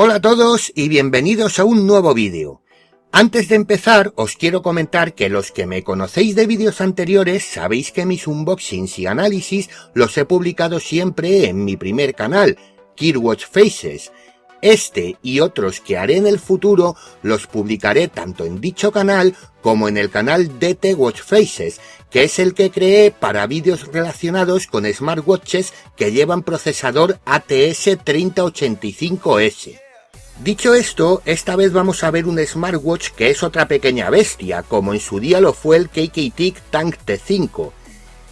Hola a todos y bienvenidos a un nuevo vídeo. Antes de empezar os quiero comentar que los que me conocéis de vídeos anteriores sabéis que mis unboxings y análisis los he publicado siempre en mi primer canal, KeerWatch Faces. Este y otros que haré en el futuro los publicaré tanto en dicho canal como en el canal DT Watch Faces, que es el que creé para vídeos relacionados con smartwatches que llevan procesador ATS 3085S. Dicho esto, esta vez vamos a ver un smartwatch que es otra pequeña bestia, como en su día lo fue el KK-TIC Tank T5.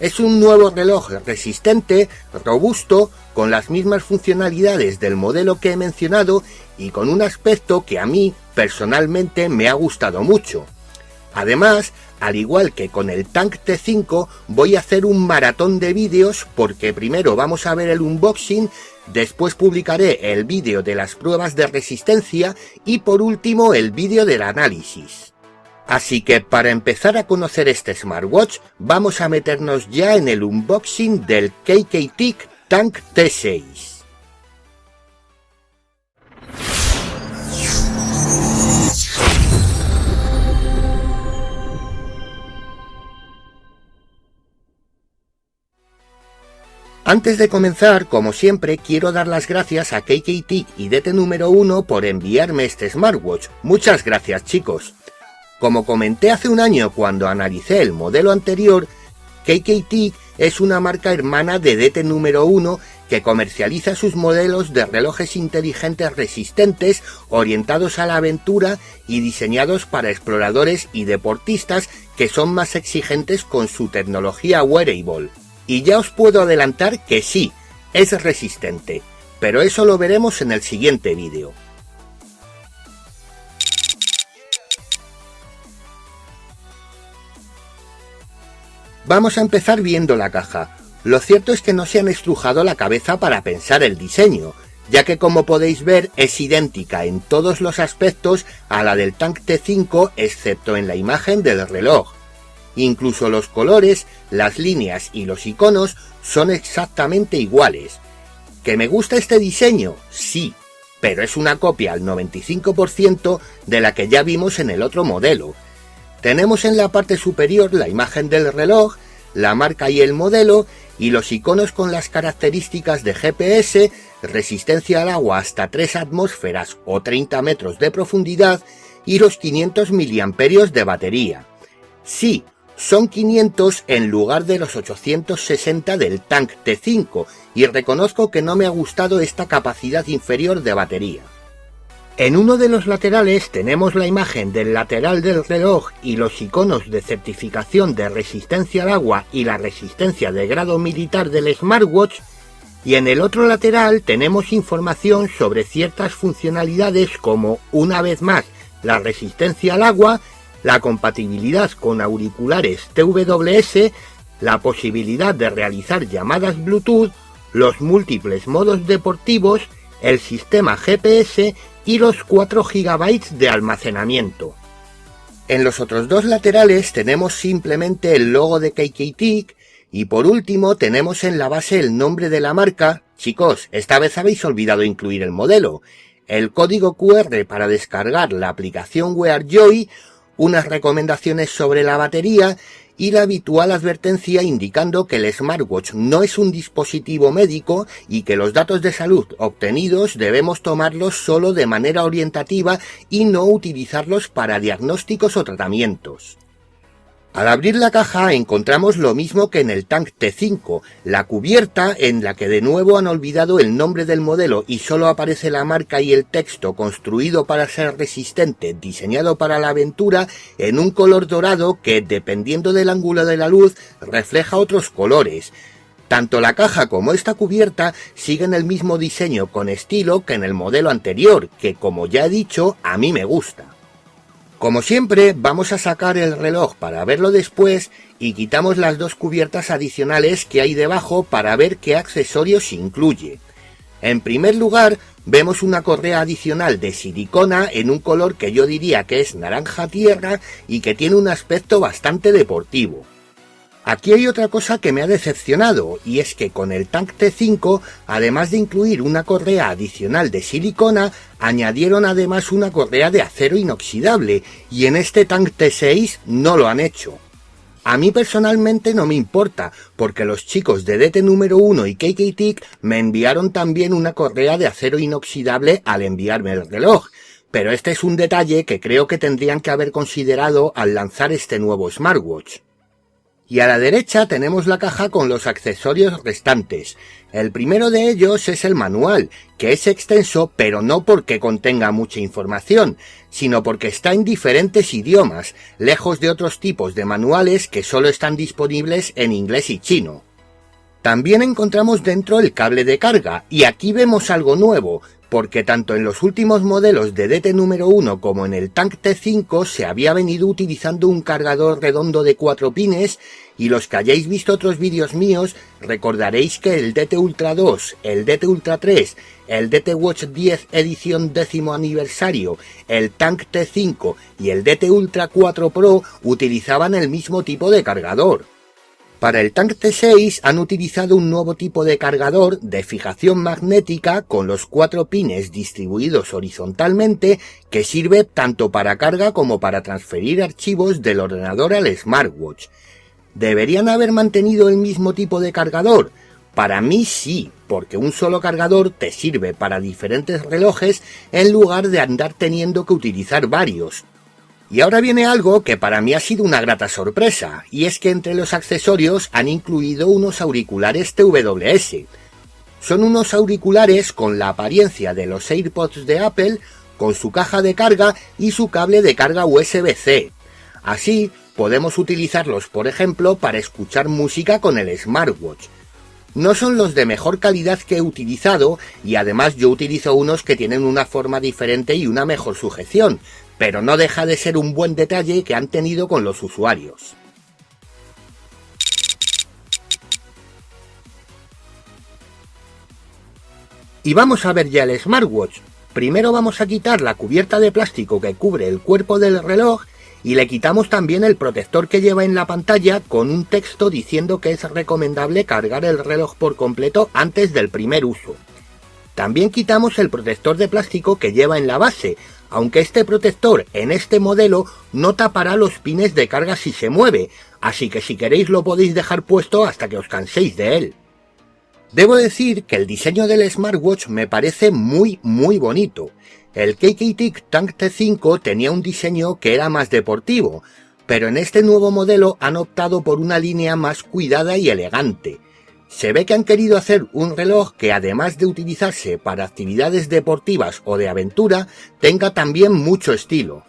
Es un nuevo reloj resistente, robusto, con las mismas funcionalidades del modelo que he mencionado y con un aspecto que a mí personalmente me ha gustado mucho. Además, al igual que con el Tank T5, voy a hacer un maratón de vídeos porque primero vamos a ver el unboxing, después publicaré el vídeo de las pruebas de resistencia y por último el vídeo del análisis. Así que para empezar a conocer este smartwatch, vamos a meternos ya en el unboxing del KK-TIC Tank T6. Antes de comenzar, como siempre, quiero dar las gracias a KK-TIC y DT número 1 por enviarme este smartwatch. Muchas gracias, chicos. Como comenté hace un año cuando analicé el modelo anterior, KK-TIC es una marca hermana de DT número 1 que comercializa sus modelos de relojes inteligentes resistentes orientados a la aventura y diseñados para exploradores y deportistas que son más exigentes con su tecnología wearable. Y ya os puedo adelantar que sí, es resistente, pero eso lo veremos en el siguiente vídeo. Vamos a empezar viendo la caja. Lo cierto es que no se han estrujado la cabeza para pensar el diseño, ya que como podéis ver es idéntica en todos los aspectos a la del Tank T5 excepto en la imagen del reloj. Incluso los colores, las líneas y los iconos son exactamente iguales. ¿Que me gusta este diseño? Sí, pero es una copia al 95% de la que ya vimos en el otro modelo. Tenemos en la parte superior la imagen del reloj, la marca y el modelo, y los iconos con las características de GPS, resistencia al agua hasta 3 atmósferas o 30 metros de profundidad y los 500 mAh de batería. Sí, son 500 en lugar de los 860 del Tank T5, y reconozco que no me ha gustado esta capacidad inferior de batería. En uno de los laterales tenemos la imagen del lateral del reloj y los iconos de certificación de resistencia al agua y la resistencia de grado militar del smartwatch, y en el otro lateral tenemos información sobre ciertas funcionalidades como, una vez más, la resistencia al agua, la compatibilidad con auriculares TWS, la posibilidad de realizar llamadas Bluetooth, los múltiples modos deportivos, el sistema GPS y los 4 GB de almacenamiento. En los otros dos laterales tenemos simplemente el logo de KK-TIC y por último tenemos en la base el nombre de la marca. Chicos, esta vez habéis olvidado incluir el modelo, el código QR para descargar la aplicación WearJoy, unas recomendaciones sobre la batería y la habitual advertencia indicando que el smartwatch no es un dispositivo médico y que los datos de salud obtenidos debemos tomarlos solo de manera orientativa y no utilizarlos para diagnósticos o tratamientos. Al abrir la caja encontramos lo mismo que en el Tank T5, la cubierta en la que de nuevo han olvidado el nombre del modelo y solo aparece la marca y el texto construido para ser resistente, diseñado para la aventura, en un color dorado que, dependiendo del ángulo de la luz, refleja otros colores. Tanto la caja como esta cubierta siguen el mismo diseño con estilo que en el modelo anterior, que como ya he dicho, a mí me gusta. Como siempre, vamos a sacar el reloj para verlo después y quitamos las dos cubiertas adicionales que hay debajo para ver qué accesorios incluye. En primer lugar, vemos una correa adicional de silicona en un color que yo diría que es naranja tierra y que tiene un aspecto bastante deportivo. Aquí hay otra cosa que me ha decepcionado, y es que con el Tank T5, además de incluir una correa adicional de silicona, añadieron además una correa de acero inoxidable, y en este Tank T6 no lo han hecho. A mí personalmente no me importa, porque los chicos de DT número 1 y KK-TIC me enviaron también una correa de acero inoxidable al enviarme el reloj, pero este es un detalle que creo que tendrían que haber considerado al lanzar este nuevo smartwatch. Y a la derecha tenemos la caja con los accesorios restantes. El primero de ellos es el manual, que es extenso pero no porque contenga mucha información, sino porque está en diferentes idiomas, lejos de otros tipos de manuales que solo están disponibles en inglés y chino. También encontramos dentro el cable de carga, y aquí vemos algo nuevo, porque tanto en los últimos modelos de DT número 1 como en el Tank T5 se había venido utilizando un cargador redondo de 4 pines, y los que hayáis visto otros vídeos míos recordaréis que el DT Ultra 2, el DT Ultra 3, el DT Watch 10 edición 10º aniversario, el Tank T5 y el DT Ultra 4 Pro utilizaban el mismo tipo de cargador. Para el Tank T6 han utilizado un nuevo tipo de cargador de fijación magnética con los 4 pines distribuidos horizontalmente, que sirve tanto para carga como para transferir archivos del ordenador al smartwatch. ¿Deberían haber mantenido el mismo tipo de cargador? Para mí sí, porque un solo cargador te sirve para diferentes relojes en lugar de andar teniendo que utilizar varios. Y ahora viene algo que para mí ha sido una grata sorpresa, y es que entre los accesorios han incluido unos auriculares TWS. Son unos auriculares con la apariencia de los AirPods de Apple, con su caja de carga y su cable de carga USB-C. Así podemos utilizarlos, por ejemplo, para escuchar música con el smartwatch. No son los de mejor calidad que he utilizado, y además yo utilizo unos que tienen una forma diferente y una mejor sujeción, pero no deja de ser un buen detalle que han tenido con los usuarios. Y vamos a ver ya el smartwatch. Primero vamos a quitar la cubierta de plástico que cubre el cuerpo del reloj, y le quitamos también el protector que lleva en la pantalla con un texto diciendo que es recomendable cargar el reloj por completo antes del primer uso. También quitamos el protector de plástico que lleva en la base, aunque este protector en este modelo no tapará los pines de carga si se mueve, así que si queréis lo podéis dejar puesto hasta que os canséis de él. Debo decir que el diseño del smartwatch me parece muy bonito. El KK-TIC Tank T5 tenía un diseño que era más deportivo, pero en este nuevo modelo han optado por una línea más cuidada y elegante. Se ve que han querido hacer un reloj que, además de utilizarse para actividades deportivas o de aventura, tenga también mucho estilo.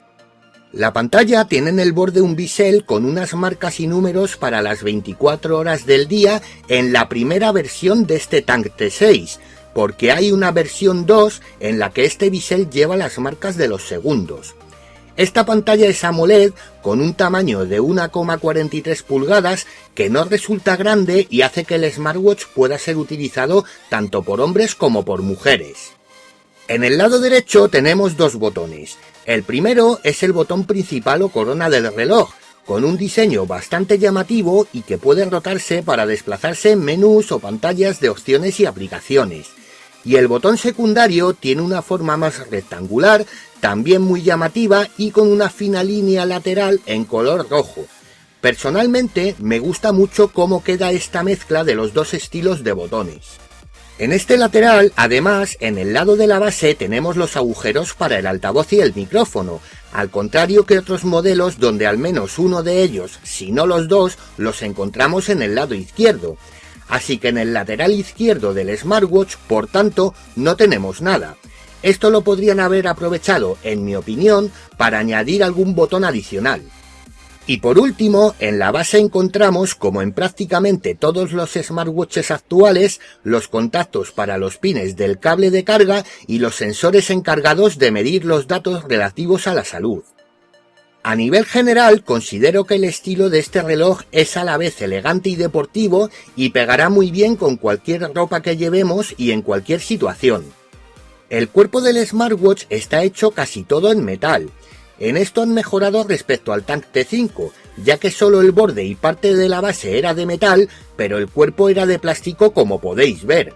La pantalla tiene en el borde un bisel con unas marcas y números para las 24 horas del día en la primera versión de este Tank T6, porque hay una versión 2 en la que este bisel lleva las marcas de los segundos. Esta pantalla es AMOLED con un tamaño de 1,43 pulgadas que no resulta grande y hace que el smartwatch pueda ser utilizado tanto por hombres como por mujeres. En el lado derecho tenemos dos botones. El primero es el botón principal o corona del reloj, con un diseño bastante llamativo y que puede rotarse para desplazarse en menús o pantallas de opciones y aplicaciones. Y el botón secundario tiene una forma más rectangular, también muy llamativa y con una fina línea lateral en color rojo. Personalmente me gusta mucho cómo queda esta mezcla de los dos estilos de botones. En este lateral, además, en el lado de la base tenemos los agujeros para el altavoz y el micrófono, al contrario que otros modelos donde al menos uno de ellos, si no los dos, los encontramos en el lado izquierdo. Así que en el lateral izquierdo del smartwatch, por tanto, no tenemos nada. Esto lo podrían haber aprovechado, en mi opinión, para añadir algún botón adicional. Y por último, en la base encontramos, como en prácticamente todos los smartwatches actuales, los contactos para los pines del cable de carga y los sensores encargados de medir los datos relativos a la salud. A nivel general, considero que el estilo de este reloj es a la vez elegante y deportivo y pegará muy bien con cualquier ropa que llevemos y en cualquier situación. El cuerpo del smartwatch está hecho casi todo en metal. En esto han mejorado respecto al Tank T5, ya que solo el borde y parte de la base era de metal, pero el cuerpo era de plástico como podéis ver.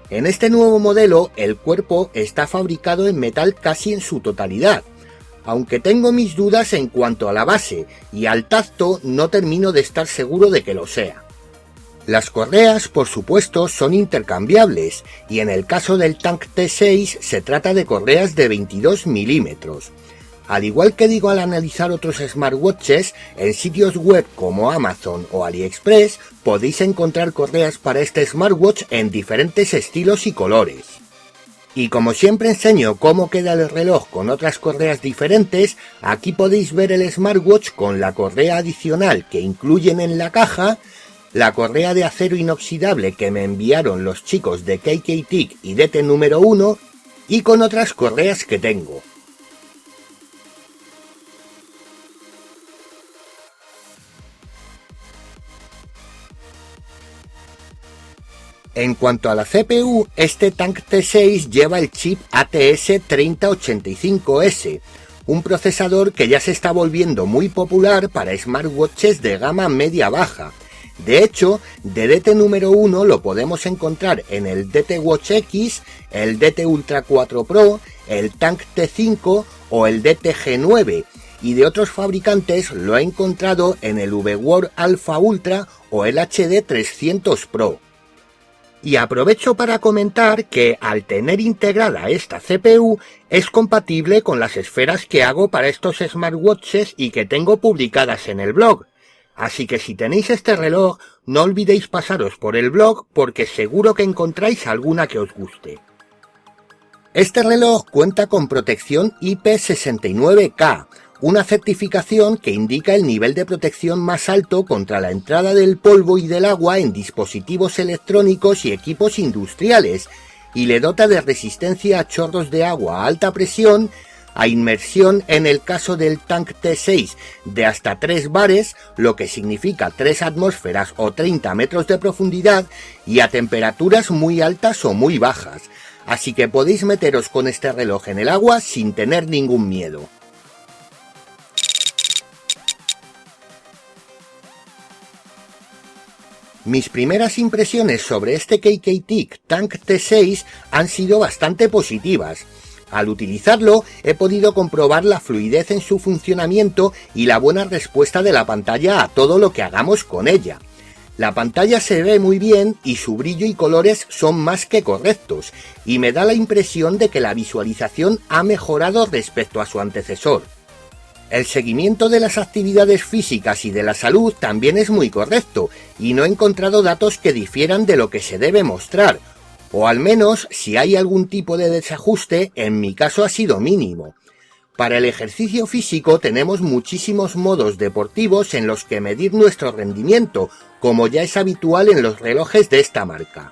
En este nuevo modelo, el cuerpo está fabricado en metal casi en su totalidad, aunque tengo mis dudas en cuanto a la base, y al tacto no termino de estar seguro de que lo sea. Las correas, por supuesto, son intercambiables, y en el caso del Tank T6 se trata de correas de 22 milímetros. Al igual que digo al analizar otros smartwatches, en sitios web como Amazon o AliExpress podéis encontrar correas para este smartwatch en diferentes estilos y colores. Y como siempre enseño cómo queda el reloj con otras correas diferentes, aquí podéis ver el smartwatch con la correa adicional que incluyen en la caja, la correa de acero inoxidable que me enviaron los chicos de KK-TIC y DT número 1 y con otras correas que tengo. En cuanto a la CPU, este Tank T6 lleva el chip ATS 3085S, un procesador que ya se está volviendo muy popular para smartwatches de gama media-baja. De hecho, de DT número 1 lo podemos encontrar en el DT Watch X, el DT Ultra 4 Pro, el Tank T5 o el DT G9, y de otros fabricantes lo he encontrado en el VWorld Alpha Ultra o el HD 300 Pro. Y aprovecho para comentar que al tener integrada esta CPU es compatible con las esferas que hago para estos smartwatches y que tengo publicadas en el blog. Así que si tenéis este reloj no olvidéis pasaros por el blog porque seguro que encontráis alguna que os guste. Este reloj cuenta con protección IP69K, una certificación que indica el nivel de protección más alto contra la entrada del polvo y del agua en dispositivos electrónicos y equipos industriales, y le dota de resistencia a chorros de agua a alta presión, a inmersión en el caso del Tank T6 de hasta 3 bares, lo que significa 3 atmósferas o 30 metros de profundidad, y a temperaturas muy altas o muy bajas, así que podéis meteros con este reloj en el agua sin tener ningún miedo. Mis primeras impresiones sobre este KK-TIC Tank T6 han sido bastante positivas. Al utilizarlo he podido comprobar la fluidez en su funcionamiento y la buena respuesta de la pantalla a todo lo que hagamos con ella. La pantalla se ve muy bien y su brillo y colores son más que correctos, y me da la impresión de que la visualización ha mejorado respecto a su antecesor. El seguimiento de las actividades físicas y de la salud también es muy correcto, y no he encontrado datos que difieran de lo que se debe mostrar, o al menos si hay algún tipo de desajuste, en mi caso ha sido mínimo. Para el ejercicio físico tenemos muchísimos modos deportivos en los que medir nuestro rendimiento, como ya es habitual en los relojes de esta marca.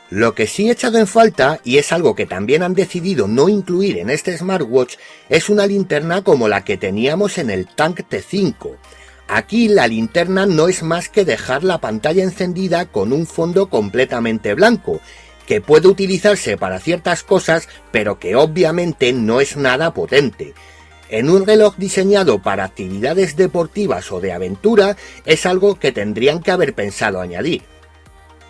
Lo que sí he echado en falta, y es algo que también han decidido no incluir en este smartwatch, es una linterna como la que teníamos en el Tank T5. Aquí la linterna no es más que dejar la pantalla encendida con un fondo completamente blanco, que puede utilizarse para ciertas cosas, pero que obviamente no es nada potente. En un reloj diseñado para actividades deportivas o de aventura, es algo que tendrían que haber pensado añadir.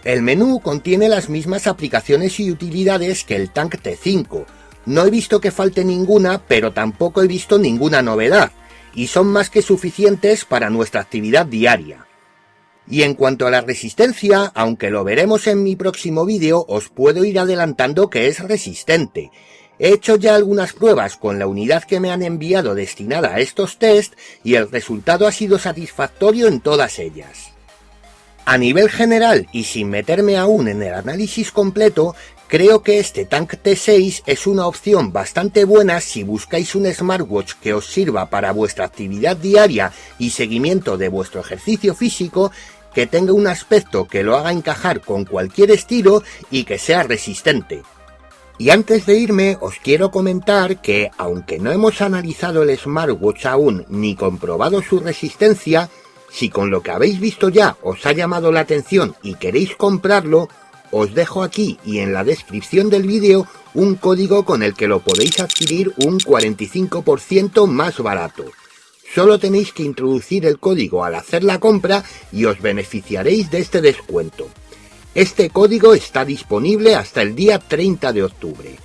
El menú contiene las mismas aplicaciones y utilidades que el Tank T5. No he visto que falte ninguna, pero tampoco he visto ninguna novedad, y son más que suficientes para nuestra actividad diaria. Y en cuanto a la resistencia, aunque lo veremos en mi próximo vídeo, os puedo ir adelantando que es resistente. He hecho ya algunas pruebas con la unidad que me han enviado destinada a estos test, y el resultado ha sido satisfactorio en todas ellas. A nivel general, y sin meterme aún en el análisis completo, creo que este Tank T6 es una opción bastante buena si buscáis un smartwatch que os sirva para vuestra actividad diaria y seguimiento de vuestro ejercicio físico, que tenga un aspecto que lo haga encajar con cualquier estilo y que sea resistente. Y antes de irme os quiero comentar que, aunque no hemos analizado el smartwatch aún ni comprobado su resistencia, si con lo que habéis visto ya os ha llamado la atención y queréis comprarlo, os dejo aquí y en la descripción del vídeo un código con el que lo podéis adquirir un 45% más barato. Solo tenéis que introducir el código al hacer la compra y os beneficiaréis de este descuento. Este código está disponible hasta el día 30 de octubre.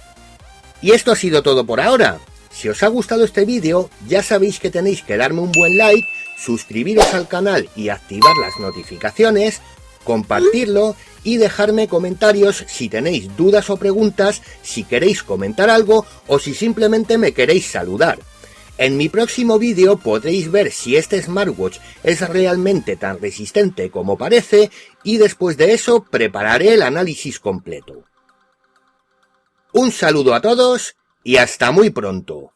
Y esto ha sido todo por ahora. Si os ha gustado este vídeo, ya sabéis que tenéis que darme un buen like, suscribiros al canal y activar las notificaciones, compartirlo y dejarme comentarios si tenéis dudas o preguntas, si queréis comentar algo o si simplemente me queréis saludar. En mi próximo vídeo podréis ver si este smartwatch es realmente tan resistente como parece y después de eso prepararé el análisis completo. Un saludo a todos y hasta muy pronto.